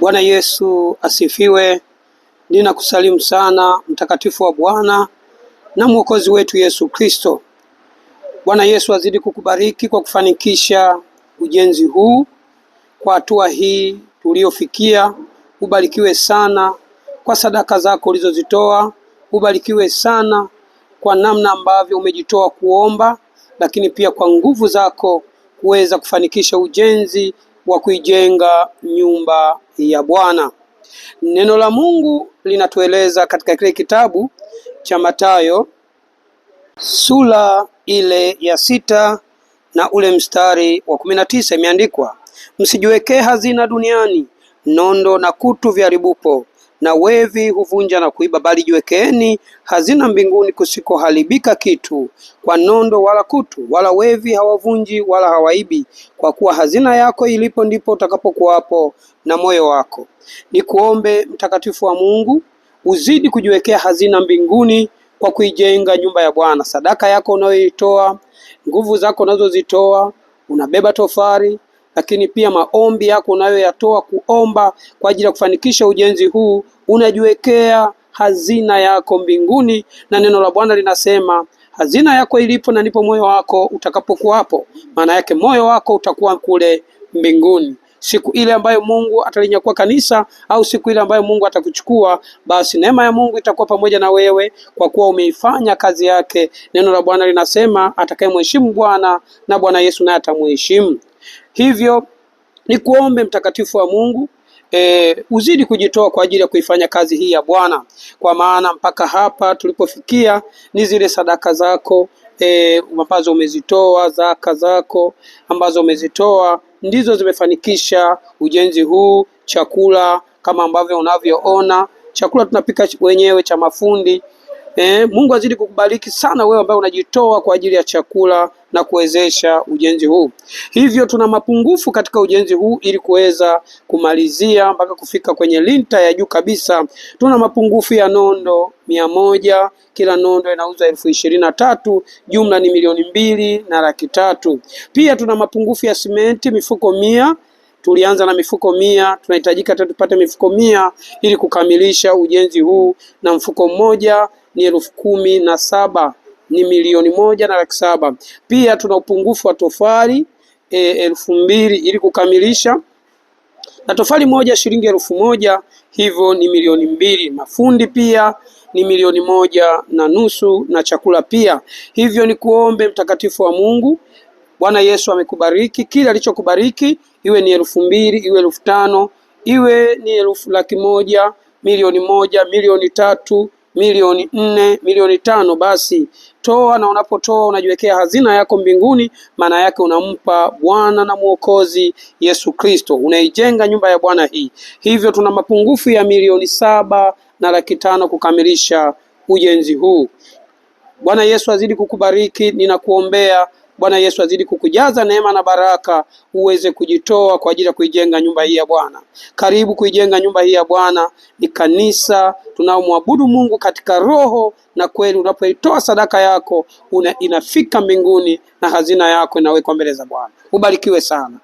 Bwana Yesu asifiwe. Ninakusalimu sana mtakatifu wa Bwana na Mwokozi wetu Yesu Kristo. Bwana Yesu azidi kukubariki kwa kufanikisha ujenzi huu kwa hatua hii tuliofikia. Ubarikiwe sana kwa sadaka zako ulizozitoa. Ubarikiwe sana kwa namna ambavyo umejitoa kuomba, lakini pia kwa nguvu zako kuweza kufanikisha ujenzi wa kuijenga nyumba ya Bwana. Neno la Mungu linatueleza katika kile kitabu cha Mathayo sura ile ya 6 na ule mstari wa 19, imeandikwa, msijiwekee hazina duniani, nondo na kutu viharibupo na wevi huvunja na kuiba, bali jiwekeeni hazina mbinguni kusikoharibika kitu, kwa nondo wala kutu wala wevi hawavunji wala hawaibi, kwa kuwa hazina yako ilipo ndipo utakapokuwapo na moyo wako. Nikuombe mtakatifu wa Mungu, uzidi kujiwekea hazina mbinguni kwa kuijenga nyumba ya Bwana. Sadaka yako unayoitoa, nguvu zako unazozitoa, unabeba tofari, lakini pia maombi yako unayoyatoa kuomba kwa ajili ya kufanikisha ujenzi huu, unajiwekea hazina yako mbinguni, na neno la Bwana linasema hazina yako ilipo na ndipo moyo wako utakapokuwapo. Maana yake moyo wako utakuwa kule mbinguni. Siku ile ambayo Mungu atalinyakua kanisa, au siku ile ambayo Mungu atakuchukua, basi neema ya Mungu itakuwa pamoja na wewe, kwa kuwa umeifanya kazi yake. Neno la Bwana linasema atakayemheshimu Bwana na Bwana Yesu naye atamheshimu. Hivyo ni kuombe mtakatifu wa Mungu, uzidi kujitoa kwa ajili ya kuifanya kazi hii ya Bwana, kwa maana mpaka hapa tulipofikia ni zile sadaka zako ambazo umezitoa, zaka zako ambazo umezitoa ndizo zimefanikisha ujenzi huu. Chakula kama ambavyo unavyoona, chakula tunapika wenyewe cha mafundi. Mungu azidi kukubariki sana wewe ambaye unajitoa kwa ajili ya chakula na kuwezesha ujenzi huu. Hivyo tuna mapungufu katika ujenzi huu, ili kuweza kumalizia mpaka kufika kwenye linta ya juu kabisa. Tuna mapungufu ya nondo 100, kila nondo inauzwa 23,000, jumla ni 2,200,000. Pia tuna mapungufu ya simenti mifuko 100. Tulianza na mifuko 100, tunahitajika tupate mifuko 100 ili kukamilisha ujenzi huu, na mfuko mmoja ni 17,000, ni 1,107,000. Pia tuna upungufu wa tofali 2,000 ili kukamilisha, na tofali moja shilingi 1,000, hivyo ni 2,000,000. Mafundi pia ni 1,150,000 na chakula pia. Hivyo ni kuombe mtakatifu wa Mungu, Bwana Yesu amekubariki. Kile alichokubariki, iwe ni 2,000, iwe 5,000, iwe ni 100,000, 1,000,000, 3,000,000, 4,000,000, 5,000,000, basi toa. Na unapotoa unajiwekea hazina yako mbinguni, maana yake unampa Bwana na Mwokozi Yesu Kristo, unaijenga nyumba ya Bwana hii. Hivyo tuna mapungufu ya 7,500,000 kukamilisha ujenzi huu. Bwana Yesu azidi kukubariki. Ninakuombea Bwana Yesu azidi kukujaza neema na baraka, uweze kujitoa kwa ajili ya kuijenga nyumba hii ya Bwana. Karibu kuijenga nyumba hii ya Bwana. Ni kanisa tunaomwabudu Mungu katika roho na kweli. Unapoitoa sadaka yako inafika mbinguni, na hazina yako inawekwa mbele za Bwana. Ubarikiwe sana.